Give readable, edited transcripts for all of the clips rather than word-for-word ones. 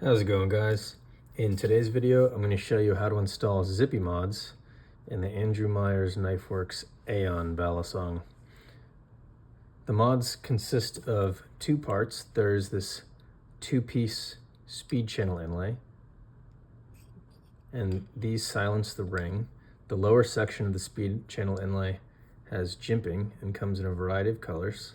How's it going, guys? In today's video, I'm going to show you how to install Zippy mods in the Andrew Myers Knifeworks Aeon Balisong. The mods consist of two parts. There's this two-piece speed channel inlay, and these silence the ring. The lower section of the speed channel inlay has jimping and comes in a variety of colors.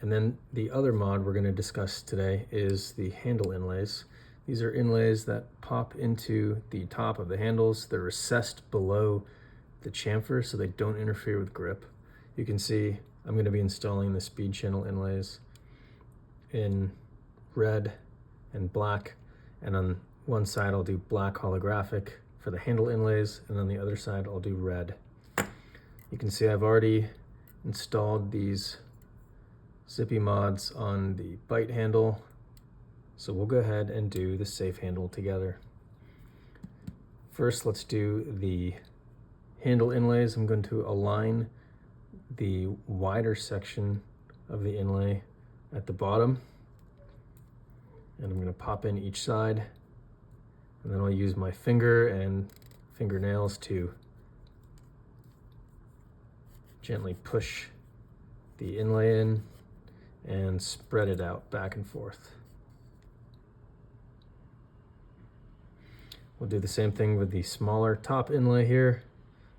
And then the other mod we're going to discuss today is the handle inlays. These are inlays that pop into the top of the handles. They're recessed below the chamfer so they don't interfere with grip. You can see I'm going to be installing the speed channel inlays in red and black, and on one side I'll do black holographic for the handle inlays, and on the other side I'll do red. You can see I've already installed these Zippy mods on the bite handle, so we'll go ahead and do the safe handle together. First, let's do the handle inlays. I'm going to align the wider section of the inlay at the bottom, and I'm going to pop in each side, and then I'll use my finger and fingernails to gently push the inlay in and spread it out back and forth. We'll do the same thing with the smaller top inlay here.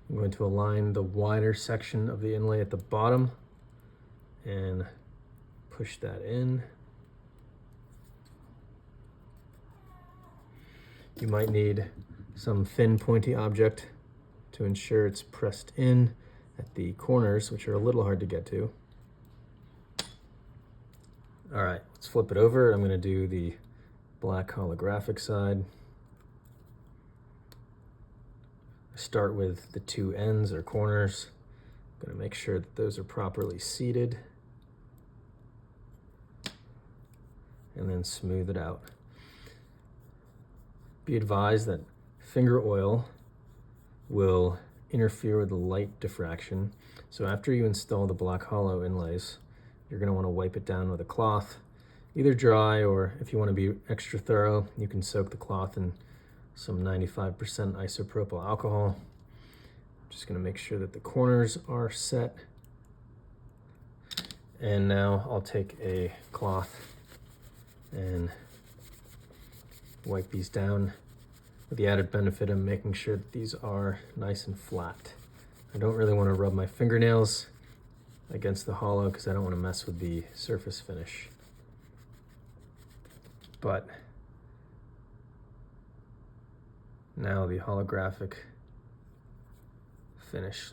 I'm going to align the wider section of the inlay at the bottom and push that in. You might need some thin pointy object to ensure it's pressed in at the corners, which are a little hard to get to. All right, let's flip it over. I'm going to do the black holographic side. I start with the two ends or corners. I'm going to make sure that those are properly seated and then smooth it out. Be advised that finger oil will interfere with the light diffraction. So after you install the black hollow inlays, you're going to want to wipe it down with a cloth, either dry, or if you want to be extra thorough, you can soak the cloth in some 95% isopropyl alcohol. I'm just going to make sure that the corners are set. And now I'll take a cloth and wipe these down, with the added benefit of making sure that these are nice and flat. I don't really want to rub my fingernails against the hollow because I don't want to mess with the surface finish. But now the holographic finish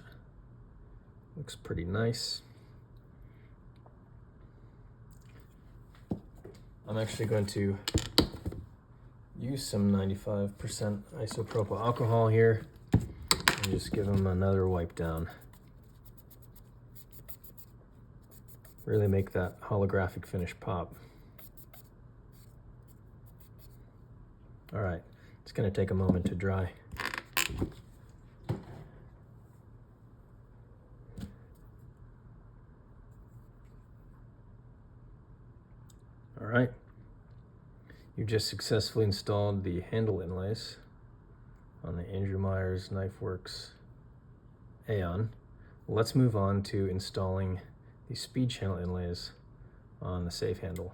looks pretty nice. I'm actually going to use some 95% isopropyl alcohol here and just give them another wipe down. Really make that holographic finish pop. All right, it's going to take a moment to dry. All right, you've just successfully installed the handle inlays on the Andrew Myers Knifeworks Aeon. Let's move on to installing the speed channel inlays on the safe handle.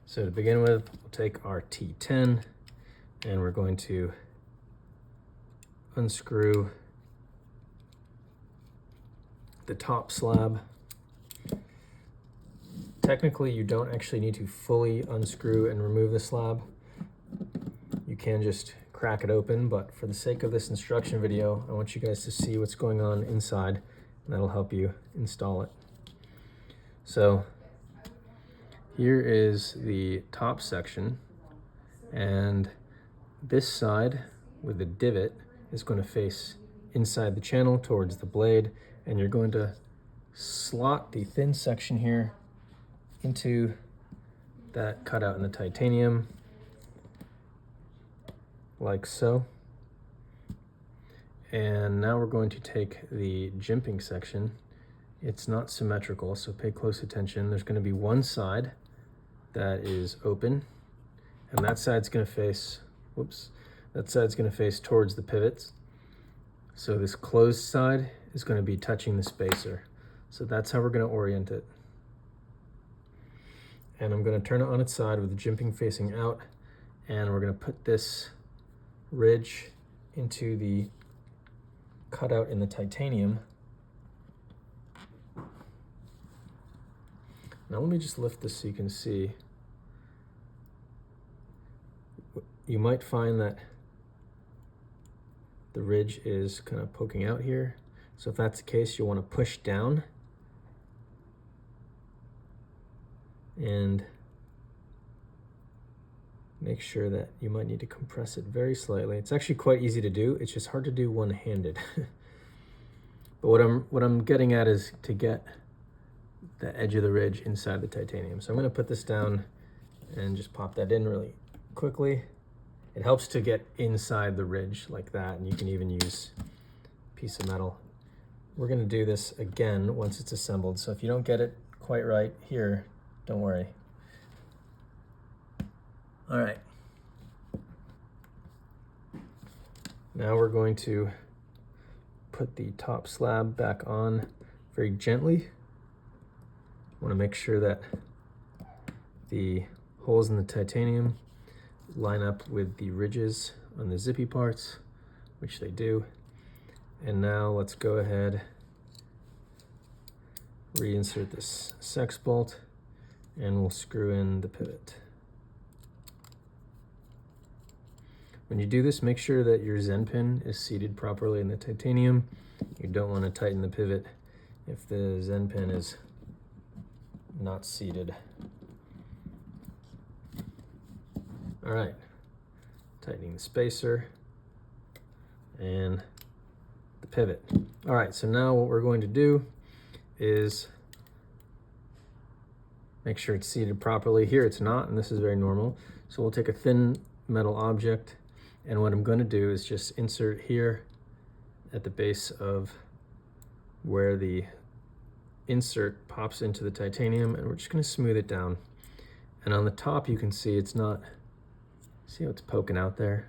So to begin with, we'll take our T10 and we're going to unscrew the top slab. Technically, you don't actually need to fully unscrew and remove the slab. You can just crack it open, but for the sake of this instruction video, I want you guys to see what's going on inside, and that'll help you install it. So here is the top section, and this side with the divot is going to face inside the channel towards the blade, and you're going to slot the thin section here into that cutout in the titanium, like so. And now we're going to take the jimping section. It's not symmetrical, so pay close attention. There's going to be one side that is open and that side's going to face, whoops, that side's going to face towards the pivots. So this closed side is going to be touching the spacer. So that's how we're going to orient it. And I'm going to turn it on its side with the jimping facing out, and we're going to put this ridge into the cutout in the titanium. Now let me just lift this so you can see. You might find that the ridge is kind of poking out here. So if that's the case, you'll want to push down and make sure that you might need to compress it very slightly. It's actually quite easy to do. It's just hard to do one-handed. But what I'm getting at is to get the edge of the ridge inside the titanium. So I'm going to put this down and just pop that in really quickly. It helps to get inside the ridge like that, and you can even use a piece of metal. We're going to do this again once it's assembled. So if you don't get it quite right here, don't worry. All right. Now we're going to put the top slab back on very gently. I want to make sure that the holes in the titanium line up with the ridges on the Zippy parts, which they do. And now let's go ahead, reinsert this sex bolt, and we'll screw in the pivot. When you do this, make sure that your Zen pin is seated properly in the titanium. You don't want to tighten the pivot if the Zen pin is not seated. All right, tightening the spacer and the pivot. All right, so now what we're going to do is make sure it's seated properly. Here it's not, and this is very normal. So we'll take a thin metal object, and what I'm going to do is just insert here at the base of where the insert pops into the titanium, and we're just going to smooth it down. And on the top you can see it's not, see how it's poking out there?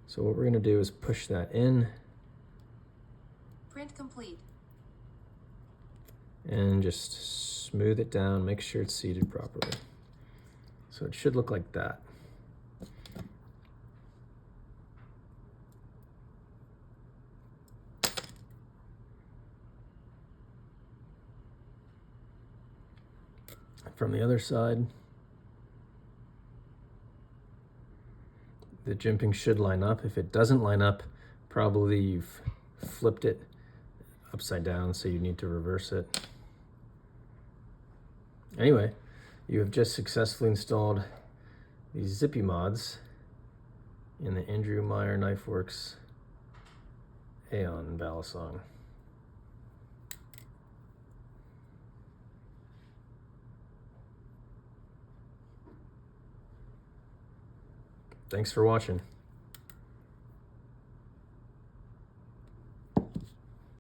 So what we're going to do is push that in. Print complete. And just smooth it down, make sure it's seated properly. So it should look like that. From the other side, the jimping should line up. If it doesn't line up, probably you've flipped it upside down, so you need to reverse it. Anyway, you have just successfully installed these Zippy mods in the Andrew Meyer Knife Works Aeon in Balisong. Thanks for watching.